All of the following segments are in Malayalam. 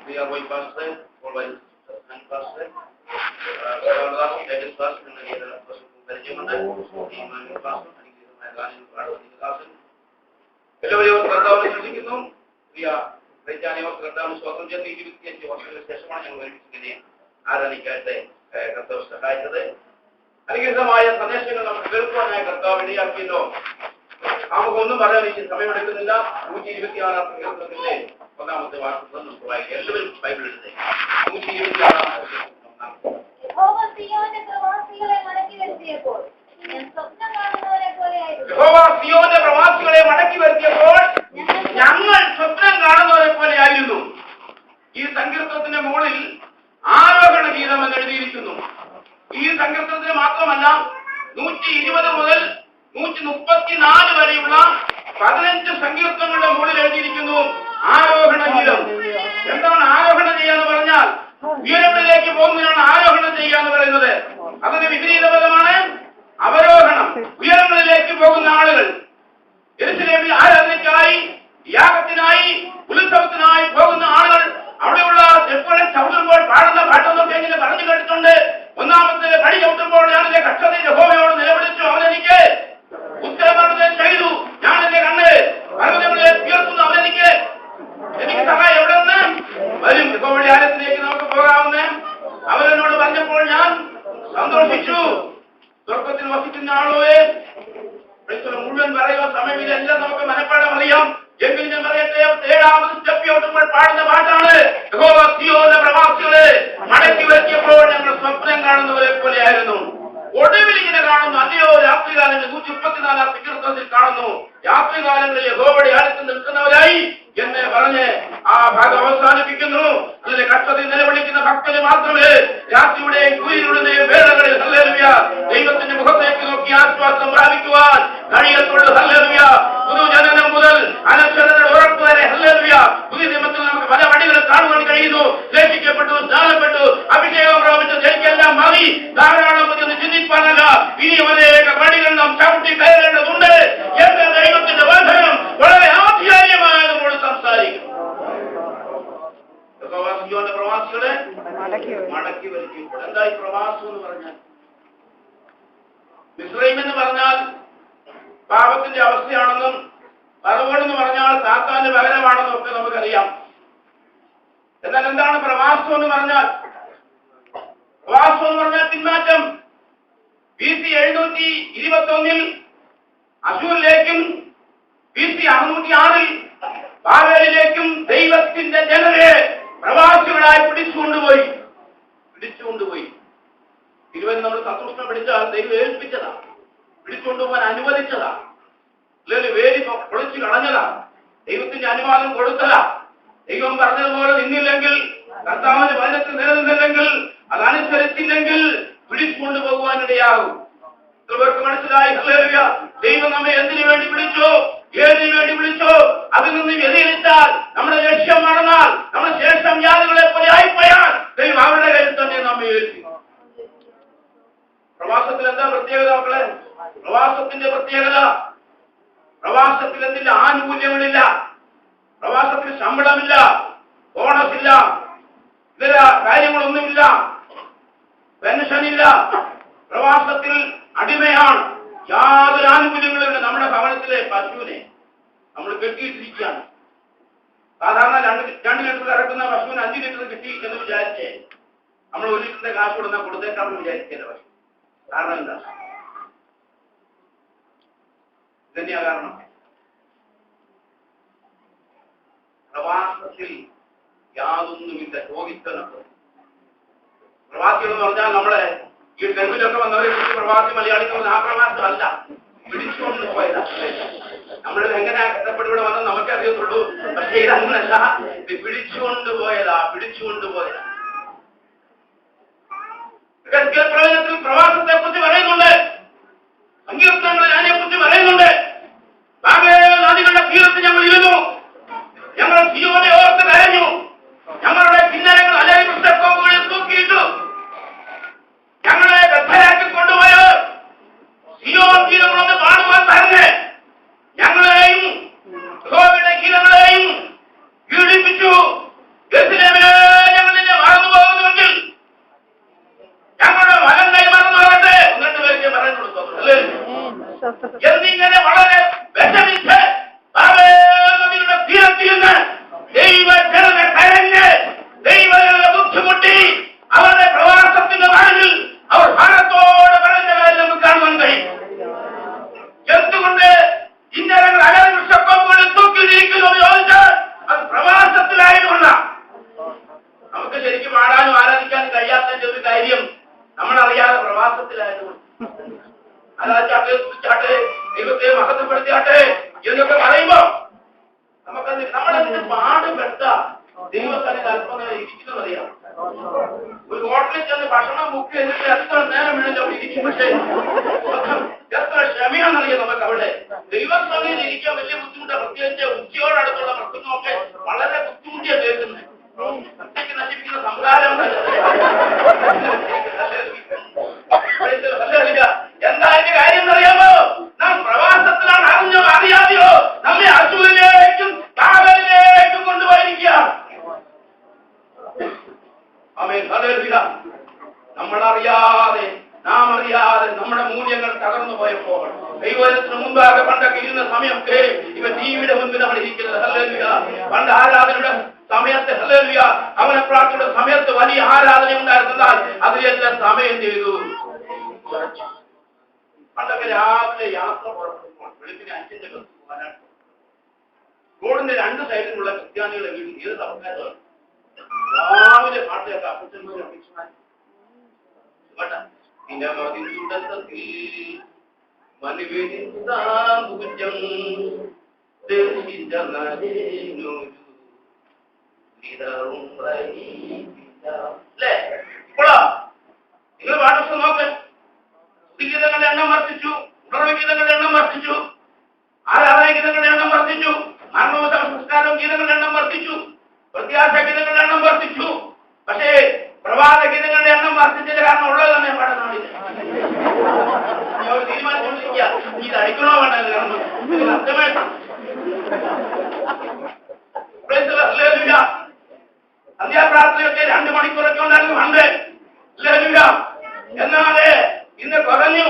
പ്രിയ റോയ് പാസ്റ്റർ, പാസ്റ്റർ, പരിചയമുണ്ട്. എല്ലാവരെയും കർത്താവിനെ ശ്രദ്ധിക്കുന്നു. പ്രിയ കർത്താവിന് സ്വാതന്ത്ര്യം ചെയ്ത് 25 വർഷങ്ങൾക്ക് ശേഷമാണ് ഞങ്ങൾ ഒരുമിച്ച് ഇങ്ങനെ ആരാധിക്കാനായിട്ട് കർത്താവ് സഹായിച്ചത്. അനുഗ്രഹമായ സന്ദേശങ്ങൾ നമുക്ക് കേൾക്കുവാനായി കർത്താവ് ഇടയാക്കിയല്ലോ. നമുക്കൊന്നും പറയാൻ ഇനി സമയമെടുക്കുന്നില്ല. 126 സങ്കീർത്തനത്തിന്റെ 1-ാമത്തെ വാക്യം നമുക്ക് വായിക്കാം. എല്ലാവരും ബൈബിൾ എടുത്തേ. 126 യഹോവ സിയോന്റെ പ്രവാസികളെ മടക്കി വരുത്തിയപ്പോൾ ഞങ്ങൾ സ്വപ്നം കാണുന്നവരെ പോലെയായിരുന്നു. ഈ സങ്കീർത്തനത്തിന്റെ മുകളിൽ ആരോഹണ ഗീതം എന്ന് എഴുതിയിരിക്കുന്നു. ഈ സങ്കീർത്തനത്തിന് മാത്രമല്ല 120 മുതൽ 134 വരെയുള്ള 15 സങ്കീർത്തനങ്ങളുടെ മുകളിൽ എഴുതിയിരിക്കുന്നു ആരോഹണ ഗീതം. എന്താണ് ആരോഹണം ചെയ്യാന്ന് പറഞ്ഞാൽ? ഉയരങ്ങളിലേക്ക് പോകുന്നതിനാണ് ആരോഹണം ചെയ്യുക എന്ന് പറയുന്നത്. അതിന് വിപരീത പദമാണ് അവരോഹണം. ഉയരങ്ങളിലേക്ക് പോകുന്ന ആളുകൾ യെരൂശലേമിൽ ആരാധനയ്ക്കായി, യാഗത്തിനായി, ഉത്സവത്തിനായി പോകുന്ന ആളുകൾ അവിടെയുള്ള സ്റ്റെപ്പുകളിൽ ചവിട്ടുമ്പോൾ പാടുന്ന പാട്ടൊന്നൊക്കെ എങ്ങനെ പറഞ്ഞു കേട്ടിട്ടുണ്ട്. 1-ാമത്തെ പടി ചവിട്ടുമ്പോൾ ഞാൻ എന്റെ കക്ഷത്തിൽ യഹോവയോട് നിലവിളിച്ചു, അവനെനിക്ക് ഉത്തരമരുളുകയും ചെയ്തു. ഞാൻ എന്റെ കണ്ണ് പർവ്വതങ്ങളെ ഉയർത്തുന്നു, അവനെനിക്ക് സഹായം എവിടെ നിന്ന് വരും? യഹോവയുടെ ആലയത്തിലേക്ക് നമുക്ക് പോകാവുന്ന അവനോട് പറഞ്ഞപ്പോൾ ഞാൻ സന്തോഷിച്ചു. സ്വർഗത്തിൽ വസിക്കുന്ന ആളോയെ മുഴുവൻ പറയുക സമയമില്ല, എല്ലാം നമുക്ക് മനഃപ്പാഠം അറിയാം. എങ്കിൽ ഞാൻ പറയട്ടെ, 7-ാമത് സ്റ്റെപ്പ് ചവിട്ടുമ്പോൾ പാടുന്ന പാട്ടാണ് യഹോവ സിയോന്റെ പ്രവാസികളെ മടക്കി വരുത്തിയപ്പോൾ ഞങ്ങൾ സ്വപ്നം കാണുന്നവരെ പോലെയായിരുന്നു. ഒടുവിൽ ഇങ്ങനെ കാണുന്നു, അല്ലയോ രാത്രികാലങ്ങളിൽ 134 സങ്കീർത്തനത്തിൽ കാണുന്നു, രാത്രികാലങ്ങളിൽ യഹോവയുടെ ആലയത്തിൽ നിൽക്കുന്നവരായി എന്ന് പറഞ്ഞ് ആ ഭാഗം അവസാനിപ്പിക്കുന്നു. അതിന്റെ കഷ്ടത്തിൽ നിലവിളിക്കുന്ന ഭക്തന് മാത്രമേ രാത്രിയുടെയും സൂര്യനുടെയും വേളകളിൽ ഹല്ലേലൂയ ദൈവത്തിന്റെ മുഖത്തേക്ക് നോക്കി ആശ്വാസം പ്രാപിക്കുവാൻ കഴിയത്തുള്ളൂ. ഹല്ലേലൂയ. പുതുജനനം മുതൽ അനശ്വരതയുടെ ഉറപ്പ് വരെ ഹല്ലേലൂയ പുതിയ നിയമത്തിൽ നമുക്ക് പല വഴികളും കാണുവാൻ കഴിയുന്നു. രക്ഷിക്കപ്പെട്ടു, സ്നാനപ്പെട്ടു, അഭിഷേകം പ്രാപിച്ചു, എനിക്കെല്ലാം മതി, ധാരാളം എന്ന് ചിന്തിപ്പാനല്ല, ഇനിയും അനേക വഴികൾ നാം ചവിട്ടി കയറേണ്ടതുണ്ട് എന്ന ദൈവത്തിന്റെ വചനം വളരെ ആധികാരികമായ നമ്മോട് സംസാരിക്കും. പ്രവാസികളെ മടക്കി വരുത്തിയപ്പോൾ എന്തായി പ്രവാസം എന്ന് പറഞ്ഞാൽ? മിസ്രൈം എന്ന് പറഞ്ഞാൽ പാപത്തിന്റെ അവസ്ഥയാണെന്നും ഫറവോനെന്ന് പറഞ്ഞാൽ സാത്താന്റെ പകരമാണെന്നും ഒക്കെ നമുക്കറിയാം. എന്നാൽ എന്താണ് പ്രവാസം എന്ന് പറഞ്ഞാൽ? പ്രവാസം എന്ന് പറഞ്ഞാൽ പിന്മാറ്റം. BC 721 അശൂരിലേക്കും BC 606 ബാബേലിലേക്കും ദൈവത്തിന്റെ ജനതയെ പ്രവാസികളായി പിടിച്ചുകൊണ്ടുപോയി. തിരുവനന്തപുരം നമ്മൾ സന്തോഷം പിടിച്ചാൽ ദൈവം ഏൽപ്പിച്ചതാ, പിടിച്ചുകൊണ്ടുപോകാൻ അനുവദിച്ചതാ, അല്ലെങ്കിൽ വേലി പൊളിച്ചു കളഞ്ഞതാ, ദൈവത്തിന്റെ അനുവാദം കൊടുത്തതാ. ദൈവം പറഞ്ഞതുപോലെ നിന്നില്ലെങ്കിൽ, കർത്താവിന്റെ വചനത്തിൽ നിലനിന്നില്ലെങ്കിൽ, അതനുസരിച്ചില്ലെങ്കിൽ പിടിച്ചുകൊണ്ടു പോകുവാനിടയാകും. പേർക്ക് മനസ്സിലായി? ഹല്ലേലൂയ. ദൈവം നമ്മെ എന്തിനു വേണ്ടി വിളിച്ചോ, ഏതിനു വേണ്ടി വിളിച്ചോ, അതിൽ നിന്ന് വ്യതിചലിച്ചാൽ, നമ്മുടെ ലക്ഷ്യം മറന്നാൽ, നമ്മുടെ ശേഷം യാതൊരു പോലെ ആയിപ്പോയാൽ ദൈവം അവരുടെ കയ്യിൽ തന്നെ നമ്മെ ഏൽപ്പിക്കും. പ്രവാസത്തിൽ എന്താ പ്രത്യേകത മക്കളെ? പ്രവാസത്തിന്റെ പ്രത്യേകത, പ്രവാസത്തിൽ എന്തില്ല? ആനുകൂല്യങ്ങളില്ല, പ്രവാസത്തിൽ ശമ്പളമില്ല, ബോണസ് ഇല്ല, ഇതര കാര്യങ്ങളൊന്നുമില്ല, പെൻഷനില്ല. പ്രവാസത്തിൽ അടിമയാണ്, യാതൊരു ആനുകൂല്യങ്ങളുമില്ല. നമ്മുടെ ഭവനത്തിലെ പശുവിനെ നമ്മൾ കെട്ടിയിട്ടിരിക്കുകയാണ്. സാധാരണ 2 ലിറ്റർ ഇറക്കുന്ന പശുവിന് 5 ലിറ്റർ കിട്ടി എന്ന് വിചാരിച്ചേ നമ്മൾ 1 ലിറ്ററിന്റെ കാശ് കൊടുത്താൽ കൊടുത്തേക്കാമെന്ന് വിചാരിക്കില്ല. പശു കാരണം എന്താ? ഇതന്നെയാ കാരണം. പ്രവാസത്തിൽ യാതൊന്നുമില്ല, രോഗിത്തനൊക്കെ. പ്രവാസികൾ എന്ന് പറഞ്ഞാൽ നമ്മളെ ഈ ഗൾഫിലൊക്കെ വന്നവരെ കുറിച്ച് പ്രവാസി മലയാളികൾ ആ പ്രവാസം അല്ല, പിടിച്ചുകൊണ്ട് പോയതാ. നമ്മളിൽ എങ്ങനെ കഷ്ടപ്പെട്ട് ഇവിടെ വന്നത് നമുക്കേ അറിയത്തുള്ളൂ. പക്ഷേ ഇതങ്ങനല്ല, ഇത് പിടിച്ചുകൊണ്ടുപോയതാ. പ്രവചനത്തിൽ പ്രവാസത്തെ കുറിച്ച് പറയുന്നുണ്ട്, സങ്കീർത്തനങ്ങളിൽ അതിനെ കുറിച്ച് പറയുന്നുണ്ട്. നദികളുടെ തീരത്ത് ഞങ്ങൾ ഇരുന്നു, ഞങ്ങൾ സിയോനെ ഓർത്ത് കരഞ്ഞു, ഞങ്ങളുടെ കിന്നരങ്ങൾ അലരി പുസ്തകങ്ങളിൽ തൂക്കിയിട്ടു, ഞങ്ങളെ ബദ്ധരാക്കി കൊണ്ടുപോയത് സിയോൻ ഗീതങ്ങളൊന്ന് പാടുവാൻ പറഞ്ഞ് ഞങ്ങളെയും യഹോവയുടെ ഗീതങ്ങളെയും പീഡിപ്പിച്ചു. യെരൂശലേമിലെ ഇരിക്കുന്നത് അറിയാം. ഒരു ഹോട്ടലിൽ ചെന്ന് ഭക്ഷണം ബുക്ക് ചെയ്തിട്ട് എത്ര നേരം വേണമെങ്കിൽ അവിടെ ഇരിക്കും. പക്ഷേ എത്ര ക്ഷമയാണെന്നറിയാം നമുക്ക് അവിടെ. ദൈവസഭയിൽ ഇരിക്കാൻ വലിയ ബുദ്ധിമുട്ടാണ്. പ്രത്യേകിച്ച് ഉച്ചയോടടുത്തുള്ള പ്രസംഗമൊക്കെ വളരെ ബുദ്ധിമുട്ടിയാ കേൾക്കുന്നത്. ഒറ്റയ്ക്ക് നശിപ്പിക്കുന്ന സംസ്കാരം എന്താ അതിന്റെ കാര്യം എന്നറിയാമോ? നാം പ്രവാസത്തിലാണ്. അറിഞ്ഞോ അറിയാതെയോ നമ്മെ അസുഖിലേക്കും കാവലിലേക്കും കൊണ്ടുപോയിരിക്കുക. നമ്മളറിയാതെ നാം അറിയാതെ നമ്മുടെ മൂല്യങ്ങൾ തകർന്നു പോയപ്പോൾ ദൈവത്തിന് മുമ്പാകെ പണ്ടൊക്കെ ഇരുന്ന സമയത്ത് ഇവ ടിവിയുടെ മുൻപിൽ നമ്മൾ ഇരിക്കുന്നത്. ഹല്ലേലൂയ. പണ്ട് ആരാധനയുടെ സമയത്ത് ഹല്ലേലൂയ അവനെ പ്രാർത്ഥനയുടെ സമയത്ത് വലിയ ആരാധന ഉണ്ടായിരുന്നാൽ അതിലെല്ലാം സമയം ചെയ്തു. പണ്ടൊക്കെ രാവിലെ യാത്ര പുറപ്പെടുമ്പോൾ വെളുപ്പിന് 5-ന്റെ ബസ് പോകാനാണ്. റോഡിന്റെ 2 സൈഡിലുള്ള ക്രിസ്ത്യാനികളെ വീട് ഏത് സർക്കാരാണ് രാവിലെ പാട്ടൊക്കെ അപ്പച്ചന്മാരും അപേക്ഷമാരും നിങ്ങൾ പാഠപുസ്തകം നോക്ക്. ഗീതങ്ങളുടെ എണ്ണം വർദ്ധിച്ചു, ഉണർവ് ഗീതങ്ങളുടെ എണ്ണം വർദ്ധിച്ചു, ആരാധന ഗീതങ്ങളുടെ എണ്ണം വർദ്ധിച്ചു, മരണോത്സവ സംസ്കാരം ഗീതങ്ങളുടെ എണ്ണം വർദ്ധിച്ചു, പ്രത്യാശ ഗീതങ്ങളുടെ എണ്ണം വർദ്ധിച്ചു. പക്ഷേ പ്രഭാത ഗീതങ്ങളുടെ എണ്ണം വർദ്ധിച്ചത് കാരണം ഉള്ളത് തന്നെ പാടുന്നില്ല. തീരുമാനിച്ചുകൊണ്ടിരിക്കുക ഇത് അടിക്കണോ വേണ്ടത് കാരണം ഇത് അർത്ഥമായിട്ടാണ്. സന്ധ്യാപ്രാർത്ഥനയൊക്കെ 2 മണിക്കൂറൊക്കെ ഉണ്ടായിരുന്നു പണ്ട്. എന്നാല് ഇന്ന് കുറഞ്ഞു.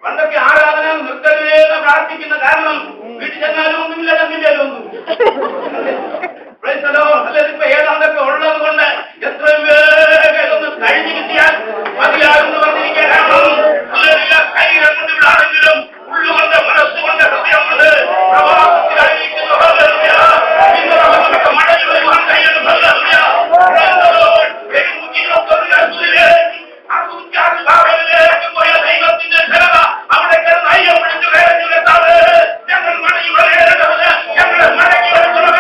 പണ്ടൊക്കെ ആരാധന നിർത്തലേന്ന് പ്രാർത്ഥിക്കുന്ന കാരണം വീട്ടിൽ ചെന്നാലും ഒന്നുമില്ല, ചെന്നില്ലാലും ഒന്നുമില്ല. ഇപ്പൊ ഏതാണ്ടൊക്കെ ഉള്ളത് കൊണ്ട് എത്രയും വേഗം ഒന്ന് കഴിഞ്ഞു കിട്ടിയാൽ മതിയാകുന്നു പറഞ്ഞിരിക്കാൻ കാരണം ശരീരം കൊണ്ട് ഇവിടാണെങ്കിലും ഉള്ളുകൊണ്ട് മനസ്സുകൊണ്ട് ഹൃദയം കൊണ്ട് പ്രവാസത്തിലായിരിക്കുന്നു. മടങ്ങി വരുവാൻ കഴിയുന്നു. പോയ ദൈവത്തിന്റെ ജനത അവിടെ കിടന്ന് അയ്യം പിടിച്ചു വേദന കേട്ടാണ് ഞങ്ങൾ മടങ്ങി വരേണ്ടത്. ഞങ്ങളെ മടങ്ങി വരുന്നത്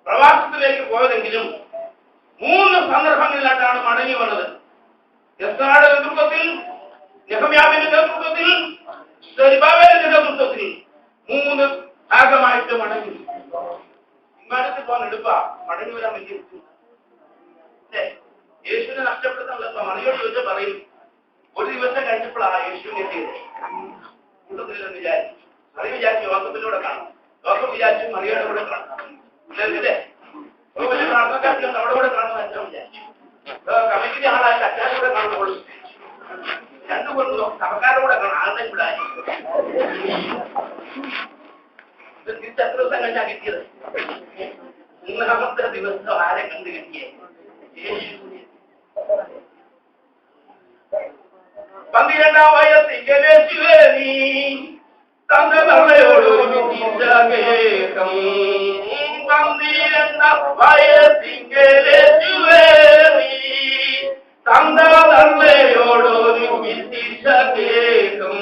പ്രവാസത്തിലേക്ക് പോയതെങ്കിലും 3 സന്ദർഭങ്ങളിലായിട്ടാണ് മടങ്ങി വന്നത്. എസ്രായുടെ നേതൃത്വത്തിൽ, നെഹമ്യാവിന്റെ നേതൃത്വത്തിൽ, സെരുബ്ബാബേലിന്റെ നേതൃത്വത്തിൽ 3 ഭാഗമായിട്ട് മടങ്ങി. വിമാനത്തിൽ പോകാൻ എടുപ്പാ, മടങ്ങി വരാൻ വലിയ യേശുവിനെ നഷ്ടപ്പെടുത്താനുള്ള മറിയോട് ചോദിച്ചാൽ പറയും 1 ദിവസം കഴിഞ്ഞപ്പോഴാണ് യേശുവിനെ എത്തിയത്. കൂട്ടത്തില്ലെന്ന് വിചാരിച്ചു. മറി വിചാരിച്ചു യോസഫിലൂടെ കാണും, യോസഫ് വിചാരിച്ചു മറിയോടെ കൂടെ കാണും. ഇല്ലേ വലിയ പ്രാർത്ഥനക്കാരുണ്ട് അവിടെ കൂടെ കാണുന്ന അച്ഛൻ വിചാരിച്ചു. കമ്മിറ്റിന്റെ ആളായിട്ട് അച്ഛനെ കൂടെ കാണുമ്പോൾ 2 കൊണ്ടും സർക്കാരുടെ കൂടെ കാണും. ആളുടെ കൂടെ തിരിച്ച് എത്ര ദിവസം കഴിഞ്ഞാൽ കിട്ടിയത്? 3ാമത്തെ ദിവസം ആരെ കണ്ടു കിട്ടിയേ? യേശുവിനെ. 12ാം വയസ്സിൽ യേശുവേ നീ തന്ന തള്ളയോടൊരുമിച്ച കേൾക്കം. 12ാം വയസ്സിൽ യേശുവേ നീ തന്ന തള്ളയോടൊരുമിച്ച കേൾക്കം.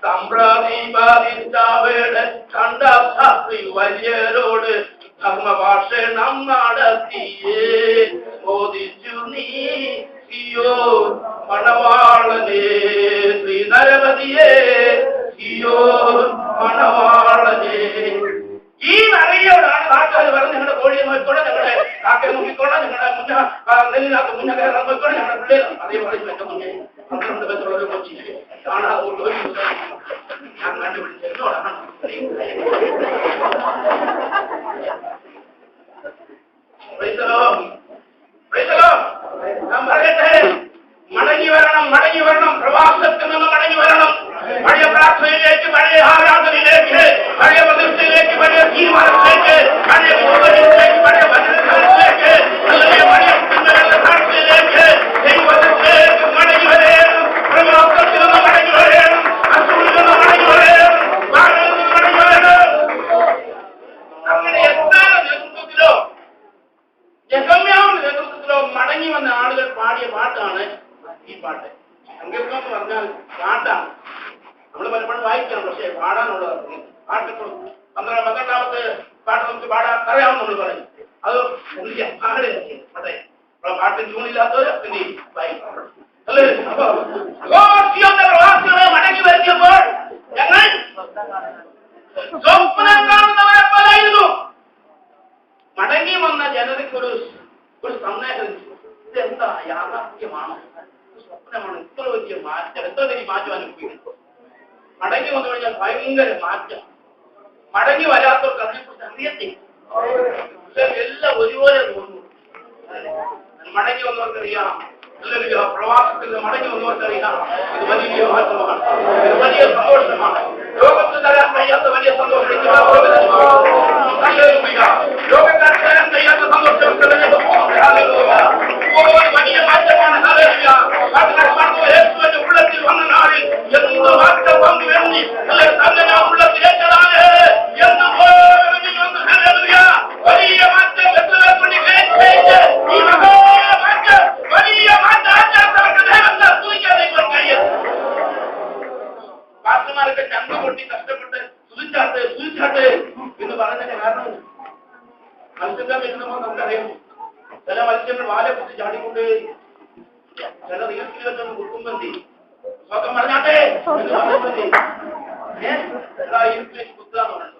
സംപ്രതിപാദിച്ചവയുടെ കണ്ട ശാസ്ത്രി വര്യരോട് ധർമ്മഭാഷണം നടത്തിയേ ബോധിച്ചു നീ സിയോൻ മണവാളനേ ശ്രീനരപതിയേ സിയോൻ മണവാളനേ. ഈ മറിയോടാണ് നാട്ടുകാർ പറഞ്ഞ് നിങ്ങളുടെ കോഴിയെ നോക്കിക്കോളെ, ഞങ്ങളുടെ കാക്കയെ നോക്കിക്കോളെ, ഞങ്ങളുടെ നെല്ലിനാക്ക് മുന്നേ കയറാൻ നോക്കിക്കോളെ, ഞങ്ങളുടെ പിള്ളേർ അതേ പറഞ്ഞു എന്റെ മുന്നേ 12 പേരുള്ളൊരു കൊച്ചി കാണാതെ ഒരു ഞാൻ കണ്ടുപിടിച്ചെന്നോടാണ്. ഞാൻ പറയട്ടെ, മടങ്ങി വരണം, മടങ്ങി വരണം. പ്രവാസത്തിൽ നിന്ന് മടങ്ങി വരണം. പഴയ പ്രാർത്ഥനയിലേക്ക്, പഴയ ആരാധനയിലേക്ക്, പഴയ പ്രതിഷ്ഠയിലേക്ക്, പഴയ തീരുമാനത്തിലേക്ക്, പഴയ വിശ്വസിലേക്ക്, പഴയ ഭരണത്തിലേക്ക്, പഴയ പ്രാർത്ഥനയിലേക്ക്, ദൈവത്തിലേക്ക് മടങ്ങി വരണം. പ്രവാസത്തിൽ നിന്ന് മടങ്ങി വരണം. അസുഖത്തിൽ നിന്ന് മടങ്ങി വരണം. വാഴയിൽ നിന്ന് മടങ്ങി വരണം. 12ാമത്തെ പാട്ട് നമുക്ക് പാടാൻ അറിയാമെന്ന് നമ്മൾ പറയും. അത് പാട്ടിൽ ട്യൂണില്ലാത്തവർ പിന്നെ അല്ലേ? അപ്പൊ പ്രവാസികളെ മടങ്ങി വരുത്തിയപ്പോൾ ഞങ്ങൾ സ്വപ്നം കാണുന്നവരെ പോലായിരുന്നു. മടങ്ങി വന്ന ജനതയ്ക്ക് ഒരു സന്ദേശം, ഇതെന്താ യാഥാർത്ഥ്യമാണോ സ്വപ്നമാണ്? ഇത്ര വലിയ മാറ്റം, എത്ര വലിയ മാറ്റം അനുഭവിക്കുന്നു. മടങ്ങി വന്നു കഴിഞ്ഞാൽ ഭയങ്കര മാറ്റം. മടങ്ങി വരാത്തവർക്ക് അതിനെക്കുറിച്ച് അറിയത്തില്ല. എല്ലാം ഒരുപോലെ തോന്നുന്നു. മടങ്ങി വന്നവർക്കറിയാം, പ്രവാസത്തിൽ മടങ്ങി വന്നവർക്കറിയാം ഇത് വലിയ മാറ്റമാണ്, ഇത് വലിയ സന്തോഷമാണ്. ലോകത്ത് തരാൻ കഴിയാത്ത വലിയ സന്തോഷം, ലോകത്താൽ തരാൻ കഴിയാത്ത സന്തോഷം വലിയ മാറ്റമാണ്. യേശുവിന്റെ ഉള്ളത്തിൽ വന്ന നാളിൽ എന്ത് മാറ്റം പങ്കുവെന്നി തന്നെ ഉള്ളത്തിലേറ്റതാണ് എന്ന് വലിയ മാറ്റം ഈ മഹാമാറ്റം വലിയ പാർട്ടിമാരൊക്കെ ചന്ത കൊട്ടി കഷ്ടപ്പെട്ട് സൂചിച്ചാട്ട് എന്ന് പറഞ്ഞതിന്റെ കാരണം മത്സ്യത്തെ വരുന്നപ്പോൾ നമുക്കറിയാം, ചില മത്സ്യങ്ങൾ വാലെ കുത്തി ചാടിക്കൊണ്ട് ചില നീളത്തിൽ വെച്ചൊന്ന് കുത്തുമ്പന്തി സ്വന്തം പറഞ്ഞാട്ടെ കുത്താന്ന് പറഞ്ഞു,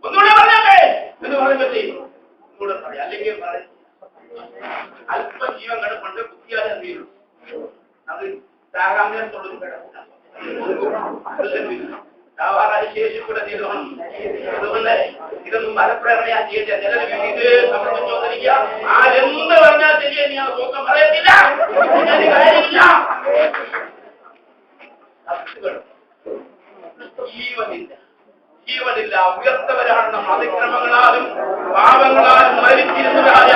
ഒന്നുകൂടെ പറഞ്ഞാട്ടെ എന്ന് പറയുമ്പത്തി ഒന്നുകൂടെ പറയാം. അല്ലെങ്കിൽ പറയും അല്പം ജീവൻ കിടപ്പുണ്ട്, കുത്തിയാലെ എന്തെയ്യുള്ളൂ അത് താരാമയത്തോടും കിടക്കും. ശേഷിക്കൂടെ തീരുമാനം. അതുകൊണ്ട് ഇതൊന്നും മലപ്രേരണയാ ചെയ്യേണ്ട. ചിലർ ഇത് സമർപ്പിച്ചോന്നിരിക്കുക, ആരെന്ത് പറഞ്ഞാൽ ശരിയെ നീ ആ നോക്കം പറയത്തില്ല, കാര്യമില്ല. ജീവനില്ല ഉയർത്തവരാണ് അതിക്രമങ്ങളാലും പാപങ്ങളാലും മരിച്ചിരുന്നവരായ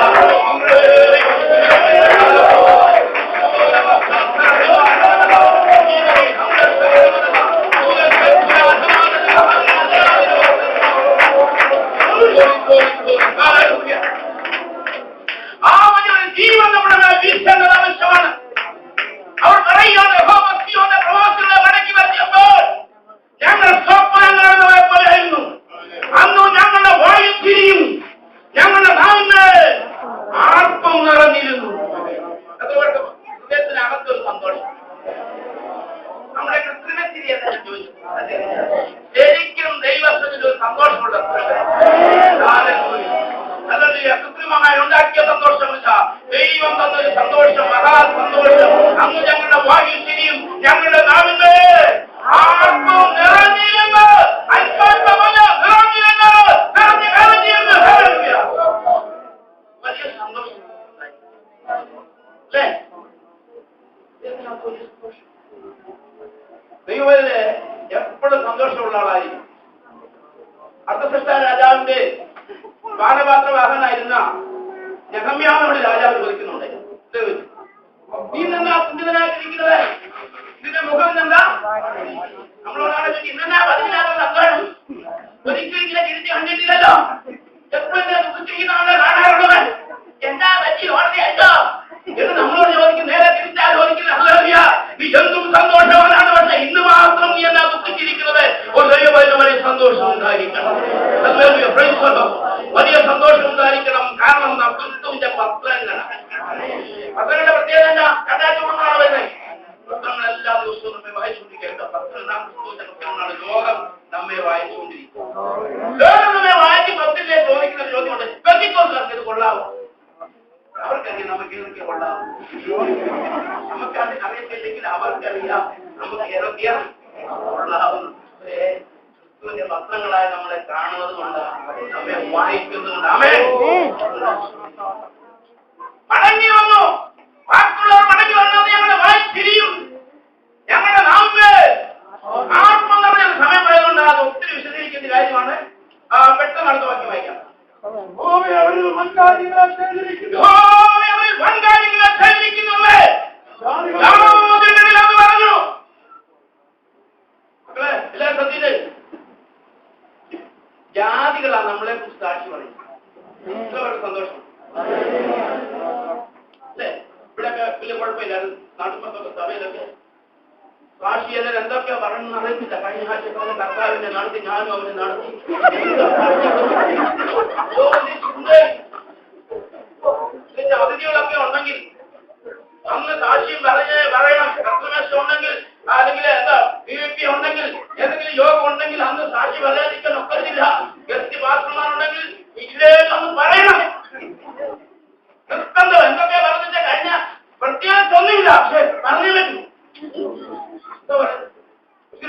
ആ വലിയ ജീവൻ നമ്മുടെ മേൽ വീശേണ്ടത് ആവശ്യമാണ്. അവർ പറയുകയാണ്, പ്രവാസികളെ മടക്കി വരുത്തിയപ്പോൾ ഞങ്ങൾ സ്വപ്നം കാണുന്നവരെ പോലെയായിരുന്നു. അന്നു ഞങ്ങളുടെ വായു തിരിയും, ഞങ്ങളുടെ നാവിന് ആർപ്പം നിറഞ്ഞിരുന്നു. അതുകൊണ്ട് ഹൃദയത്തിനകത്തൊരു സന്തോഷം. നമ്മുടെ കൃത്രിമത്തിരി എന്നാണ് ചോദിച്ചത്. ശരിക്കും ദൈവത്തിന് ഒരു സന്തോഷമുള്ള കൃത്രിമമായി ഉണ്ടാക്കിയ സന്തോഷമില്ല. ദൈവം തന്നൊരു സന്തോഷം, മഹാ സന്തോഷം. അന്ന് ഞങ്ങളുടെ വായു തിരിയും, ഞങ്ങളുടെ നാവിന് ആർപ്പം നിറഞ്ഞിരുന്നു. വലിയ സന്തോഷം അല്ലേ? ദൈവത്തില് എപ്പോഴും സന്തോഷമുള്ള ആളായിരിക്കും. അർത്ഥസൃഷ്ട രാജാവിന്റെ പാനപാത്രവാഹനായിരുന്ന നെഹമ്യാവിനോട് രാജാവ് ചോദിക്കുന്നുണ്ട്, നീ എന്താ പുണ്യനായിട്ടിരിക്കുന്നത്? ഇതിന്റെ മുഖം എന്താ? നമ്മളോടാണ് ഇന്നെന്നാ പതിനാറ് സന്തോഷം, ഒരിക്കലും ഇങ്ങനെ തിരിച്ച് കണ്ടിട്ടില്ലല്ലോ, എപ്പോഴും ദുഃഖിക്കുന്ന ആളെ കാണാറുള്ളവൻ എന്താ പറ്റി ഓർമ്മയല്ലോ എന്ന് നമ്മളോട് ചോദിക്കും. നേരെ തിരിച്ചാ ചോദിക്കുന്നത്, നീ എന്തും സന്തോഷവാനാണ്, പക്ഷെ ഇന്ന് മാത്രം നീ എന്നാ ദുഃഖിച്ചിരിക്കുന്നത്? ഒരു ദൈവത്തിന് വലിയ സന്തോഷം ഉണ്ടായിരിക്കണം, വലിയ സന്തോഷം ഉണ്ടായിരിക്കണം. കാരണം ക്രിസ്തുവിന്റെ പത്രങ്ങളാണ്. പത്രങ്ങളുടെ പ്രത്യേകത എന്താ? കണ്ടാച്ചുകൊണ്ടാണ് വരുന്നത്. പത്രങ്ങളെല്ലാ ദിവസവും നമ്മെ വായിച്ചുകൊണ്ടിരിക്കുക. പത്രം നാം ക്രിസ്തുവിന്റെ പത്രങ്ങളാണ്. ലോകം നമ്മെ വായിച്ചുകൊണ്ടിരിക്കും. ലോകം നമ്മെ വായിച്ച് പത്രത്തിലെ ചോദിക്കുന്ന ഒരു ചോദ്യമുണ്ട്, പെന്തിക്കോസ്തുകാർക്ക് ഇത് കൊള്ളാവോ? അവർക്കറിയാം നമുക്ക് ഏതൊക്കെ കൊള്ളാവും. നമുക്കത് അറിയത്തില്ലെങ്കിൽ അവർക്കറിയാം നമുക്ക് ഏതൊക്കെയാ കൊള്ളാവും. ക്രിസ്തുവിന്റെ പത്രങ്ങളായി നമ്മളെ കാണുന്നത് കൊണ്ട്, നമ്മെ വായിക്കുന്നതുകൊണ്ട് മടങ്ങി വന്നു. ബാക്കിയുള്ളവർ മടങ്ങി വന്നത് ഞങ്ങളുടെ വായിച്ചിരിയും, ഞങ്ങളുടെ നാമേ ആത്മ പറഞ്ഞ സമയം പോയതുകൊണ്ട് അത് ഒത്തിരി വിശദീകരിക്കേണ്ട കാര്യമാണ്. പെട്ടെന്ന് അടുത്ത വാക്യം വായിക്കാം. അവരിൽ വൻകാര്യങ്ങളെ ചെയ്തിരിക്കുന്നു. പറഞ്ഞു മക്കളെ, എല്ലാവരും ശ്രദ്ധിച്ചേ. ജാതികളാണ് നമ്മളെ കുറിച്ച് സാക്ഷി പറയുന്നത്. സന്തോഷം അല്ലേ? ഇവിടെയൊക്കെ വലിയ കുഴപ്പമില്ല. നാട്ടുമ്പത്തൊക്കെ സഭയിലൊക്കെ കാശിയെല്ലാം എന്തൊക്കെയാ പറയണമെന്ന് അറിയത്തില്ല. കഴിഞ്ഞ ആഴ്ച കർത്താവിനെ നടത്തി, ഞാനും അവനെ നടത്തി. ഇതിന്റെ അതിഥികളൊക്കെ ഉണ്ടെങ്കിൽ അന്ന് സാക്ഷ്യം പറയണം. കർത്തമേശം ഉണ്ടെങ്കിൽ, അല്ലെങ്കിൽ എന്താ PVP ഉണ്ടെങ്കിൽ, ഏതെങ്കിലും യോഗം ഉണ്ടെങ്കിൽ അന്ന് സാക്ഷി പറയാതിരിക്കാൻ ഒക്കത്തില്ല. ഗസ്റ്റ് പാസ്റ്റർമാരുണ്ടെങ്കിൽ ഇല്ലേന്ന് പറയണം. നിർത്തണ്ടോ? എന്തൊക്കെയാ പറഞ്ഞിട്ട് കഴിഞ്ഞ പ്രത്യേകിച്ച് ഒന്നുമില്ല, പക്ഷെ പറഞ്ഞു പറ്റും. എന്താ പറയുന്നത്?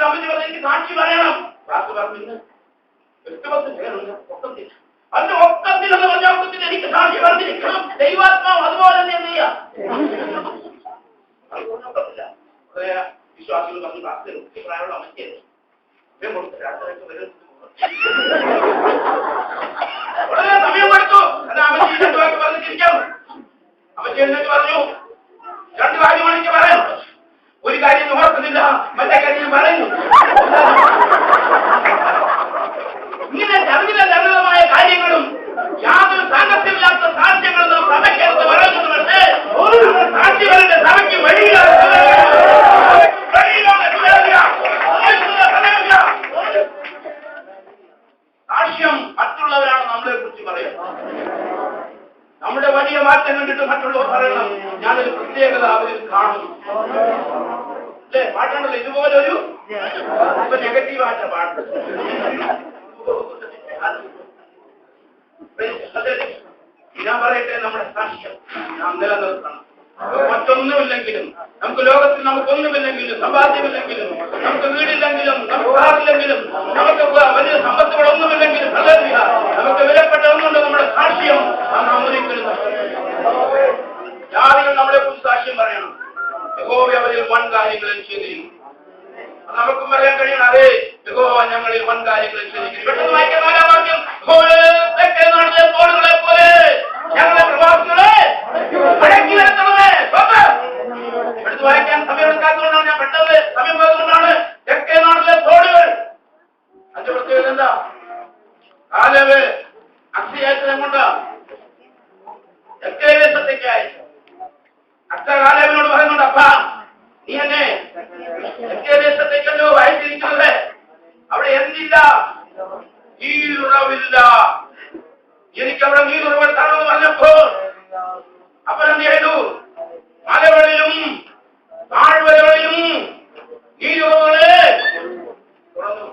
അമ്മച്ചി പറഞ്ഞ എനിക്ക് സാക്ഷി പറയണം. പാസ്റ്റർ പറഞ്ഞു 8-10 പേരുണ്ട്, ഒക്കത്തില്ല. അതിന് ഒക്കത്തില്ലെന്ന് പറഞ്ഞാൽ ഒക്കത്തിൽ എനിക്ക് സാക്ഷി പറഞ്ഞിരിക്കണം. ദൈവാത്മാവ് അതുപോലെ തന്നെ എന്ത് ചെയ്യാം? ഒക്കത്തില്ല. വിശ്വാസികൾ പറഞ്ഞു പാസ്റ്റർ പ്രായമുള്ള അമ്മച്ചിയല്ലേ വളരെ സമയമെടുത്തു. എന്നാ അമ്മച്ചി 2 വാക്ക് പറഞ്ഞിരിക്കാം. അമ്മച്ചി എന്നിട്ട് പറഞ്ഞു 2 കാര്യമാണ് എനിക്ക് പറയാം. ഒരു കാര്യം ഓർക്കുന്നില്ല, മറ്റേ കാര്യം പറയുന്നു. ഇങ്ങനെ ചർവിതമായ കാര്യങ്ങളും യാതൊരു സാങ്കത്യമില്ലാത്ത സാക്ഷ്യങ്ങളും നാം സഭയ്ക്കകത്ത് പറയുന്നത്. പക്ഷേ സാക്ഷികളുടെ സഭയ്ക്ക് വഴിയിലാണ്. സാക്ഷ്യം മറ്റുള്ളവരാണ് നമ്മളെ കുറിച്ച് പറയുന്നത്. നമ്മുടെ വലിയ മാറ്റം കണ്ടിട്ട് മറ്റുള്ളവർ പറയണം ഞാനൊരു പ്രത്യേകത അവരിൽ കാണുന്നു. അല്ലേ? പാട്ടാണല്ലോ ഇതുപോലൊരു നെഗറ്റീവായിട്ട് പാട്ട്. ഞാൻ പറയട്ടെ, നമ്മുടെ സാക്ഷ്യം നാം നിലനിർത്തണം. മറ്റൊന്നുമില്ലെങ്കിലും, നമുക്ക് ലോകത്തിൽ നമുക്കൊന്നുമില്ലെങ്കിലും, സമ്പാദ്യമില്ലെങ്കിലും, നമുക്ക് വീടില്ലെങ്കിലും, നമുക്ക് കാറില്ലെങ്കിലും, നമുക്ക് വലിയ സമ്പത്തുകളൊന്നുമില്ലെങ്കിലും, നമുക്ക് വിലപ്പെട്ട ഒന്നുണ്ട്, നമ്മുടെ സാക്ഷ്യം നാം ഒരിക്കലും. ജാതികൾ നമ്മളെ കുറിച്ച് സാക്ഷ്യം പറയണം. യഹോവ അവരിൽ വൻ കാര്യങ്ങൾ ചെയ്തിരിക്കും. നമുക്കും പറയാൻ കഴിയണം, അതെ യഹോവ ഞങ്ങളിൽ വൻ കാര്യങ്ങൾ ചെയ്തിരിക്കും. പെട്ടെന്ന് വായിക്കാൻ 4-ാം വാക്യം. തെക്കേ നാട്ടിലെ തോടുകളെ പോലെ ഞങ്ങളുടെ പ്രവാസികളെ മടക്കി വരുത്തണമേ. എടുത്ത് വായിക്കാൻ സമയമെടുക്കാത്തതുകൊണ്ടാണ്, ഞാൻ പെട്ടെന്ന് സമയം പോയതുകൊണ്ടാണ്. തെക്കേ നാട്ടിലെ തോടുകൾ, അതിന്റെ പ്രത്യേകത എന്താ? കാലവ് അക്ഷയച്ചനെ കൊണ്ട് തെക്കേ ദേശത്തേക്ക് അയച്ചു. അച്ഛ കാലവിനോട് പറയുന്നുണ്ട്, അപ്പ നീ എന്നെ തെക്കേ ദേശത്തേക്കല്ലോ അയച്ചിരിക്കുന്നത്. അവിടെ എന്തില്ല? നീരുറവില്ല. എനിക്കവിടെ നീരുറവ് തരണമെന്ന് പറഞ്ഞപ്പോൾ അപ്പനെന്ത് ചെയ്തു? മലകളിലും താഴ്വരകളിലും നീരുറവുകളെ തുറന്നു.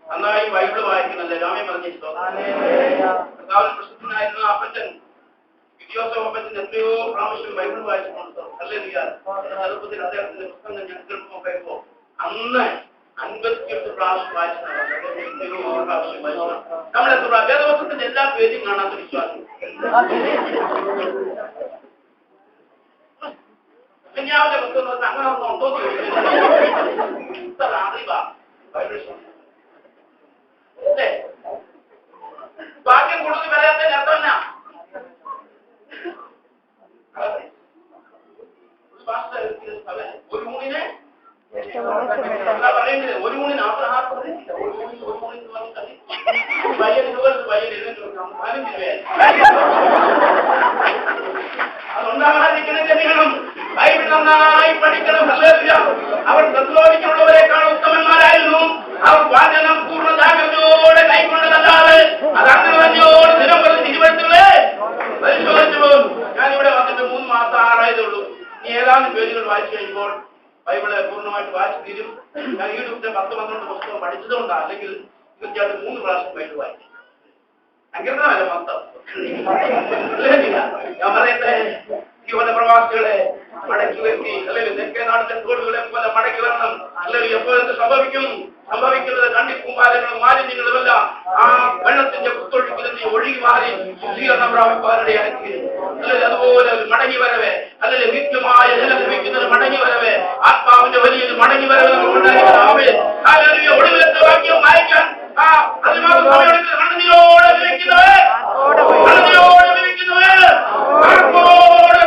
നന്നായി ബൈബിള് വായിക്കുന്നല്ലേ? രാമൻ പറഞ്ഞിട്ടോ പ്രസിദ്ധനായിരുന്ന അപ്പച്ചൻ വിദ്യാസോപ്പച്ചൻ എത്രയോ പ്രാവശ്യം ബൈബിൾ വായിച്ചിട്ടുണ്ട്. അല്ലേ? ചെറുപ്പത്തിൽ അദ്ദേഹത്തിന്റെ പുസ്തകം ഞാൻ കേൾക്കുമ്പോ അന്ന് 58 പ്രാവശ്യം വായിച്ചതാണ്. എത്രയോ പ്രാവശ്യം വായിച്ചതാണ്. നമ്മളെത്ര വേദപുസ്തകത്തിന്റെ എല്ലാ പേരും കാണാത്ത വിശ്വാസം. കന്യാവിന്റെ പുസ്തകം അങ്ങനെ ഒന്നും ഉണ്ടോ? അറിവാ ബൈബിൾ അല്ലേ? ഭാഗ്യം കൂടുതൽ വരാത്തതിന്റെ അർത്ഥമല്ല. ഒരു ഊണിനെ പറയുന്നത്, ഒരു ഊണിന് അതുണ്ടാകാതിരിക്കുന്ന ജനങ്ങളും ബൈബിൾ നന്നായി പഠിക്കണം. അവർ തെസ്സലോനിക്കയുള്ളവരെക്കാൾ ഉത്തമന്മാരായിരുന്നു. അവർ വാചനം പൂർണ്ണ ജാഗ്രതയോടെ കൈക്കൊണ്ടതല്ലാതെ അത് അങ്ങനെ തന്നെയോട് ദിനം പ്രതി തിരുവഴുത്തുകളെ പരിശോധിച്ചു പോകും. ഞാനിവിടെ വന്നിട്ട് 3 മാസം ആറായതുള്ളൂ. നീ ഏതാനും പേജുകൾ വായിച്ചു കഴിയുമ്പോൾ ബൈബിള് പൂർണ്ണമായിട്ട് വായിച്ചു തീരും. ഞാൻ ഈ 10-12 പുസ്തകം പഠിച്ചതുകൊണ്ടാണ്. അല്ലെങ്കിൽ തീർച്ചയായിട്ടും 3 പ്രാവശ്യം ബൈബിൾ വായിച്ചു. അങ്കൃതമല്ല മൊത്തം. ഞാൻ പറയട്ടെ, യുവന പ്രവാസികളെ മടക്കി വരുത്തി, അല്ലെങ്കിൽ തെക്കേ നാട്ടിലെ തോടുകളെ പോലെ മടക്കി വരണം. അല്ലെങ്കിൽ എപ്പോഴെന്ത് സംഭവിക്കുന്നത് കണ്ണിക്കൂമ്പാലങ്ങളും മാലിന്യങ്ങളുമെല്ലാം ആ വെള്ളത്തിന്റെ കുത്തൊഴുക്കിൽ നിന്ന് ഒഴുകി മാറി ശുദ്ധീകരണം പ്രാപിപ്പാരുടെ അടക്കി. അല്ലെങ്കിൽ അതുപോലെ ഒരു മടങ്ങി വരവേ, അല്ലെങ്കിൽ നിത്യമായ ജലം ലഭിക്കുന്ന മടങ്ങി വരവേ, ആത്മാവിന്റെ വലിയൊരു മടങ്ങി വരവ് നമുക്കുണ്ടാകും. ഒടുവിലത്തെ വാക്യം വായിക്കാൻ അതിമാത്രം സമയമെടുക്കുന്നത് കണ്ണുനീരോടെ വിളിക്കുന്നവർ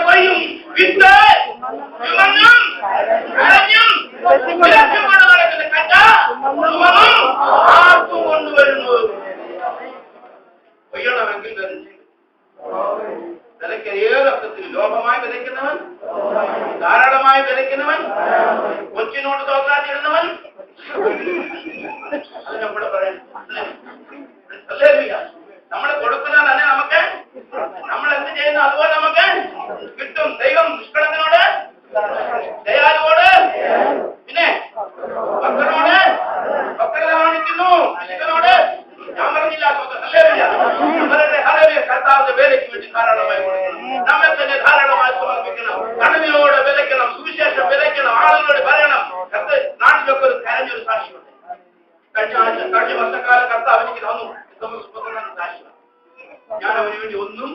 കൊയ്യും വിത്ത് ചുമന്നും അരഞ്ഞും നടക്കുന്ന കറ്റ ആർക്കും കൊണ്ടുവരുന്നു. കൊയ്യണമെങ്കിൽ വിതയ്ക്ക് ഏത് അർത്ഥത്തിൽ ലോഭമായി വിതയ്ക്കുന്നവൻ ധാരാളമായി വിതയ്ക്കുന്നവൻ കൊച്ചിനോട് തോക്കാതിരുന്നവൻ അത് നമ്മുടെ പറയുന്നത്. നമ്മൾ കൊടുക്കുന്ന തന്നെ നമുക്ക് നമ്മൾ എന്ത് ചെയ്യുന്നു അതുപോലെ നമുക്ക് കിട്ടും. ദൈവം നിഷ്കളങ്കനോട് ദയാലുവോട് പിന്നെ ഭക്തനോട് ഭക്തത കാണിക്കുന്നു. അശുദ്ധനോട് ഞാൻ പറഞ്ഞില്ല കർത്താവിന്റെ വേലയ്ക്ക് വേണ്ടി ധാരാളമായി കൊടുക്കണം. നമ്മെ തന്നെ ധാരാളമായി സമർപ്പിക്കണം. കടലിനോട് വിതയ്ക്കണം, സുവിശേഷം വിതയ്ക്കണം, ആളുകളോട് പറയണം. നാട്ടിലൊക്കെ ഒരു കരഞ്ഞൊരു സാക്ഷിയുണ്ട്. കഴിഞ്ഞ വർഷക്കാലം കർത്താവ് എനിക്ക് തന്നു സാക്ഷിയാണ്. ഞാൻ അവന് വേണ്ടി ഒന്നും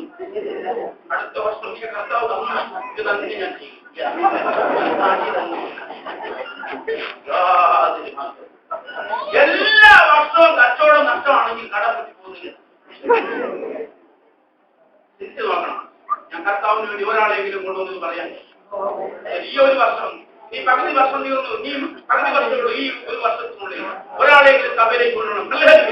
അടുത്ത വർഷം എനിക്ക് കർത്താവ് തന്നു ഇത് തന്നെ ഞാൻ ചെയ്യും. എല്ലാ വർഷവും കച്ചവടം നഷ്ടമാണെങ്കിൽ കടപ്പെട്ടി പോകുന്നില്ല. തിരിച്ചു നോക്കണം. ഞാൻ കർത്താവിന് വേണ്ടി ഒരാളെങ്കിലും കൊണ്ടുവന്ന് പറയാൻ ഈ ഒരു വർഷം ഈ പകുതി വർഷം തീർന്നു, ഈ പകുതി വർഷമുള്ളൂ, ഈ ഒരു വർഷത്തിനുള്ളിൽ ഒരാളെങ്കിലും സഭയിലേക്ക് കൊണ്ടുവരണം.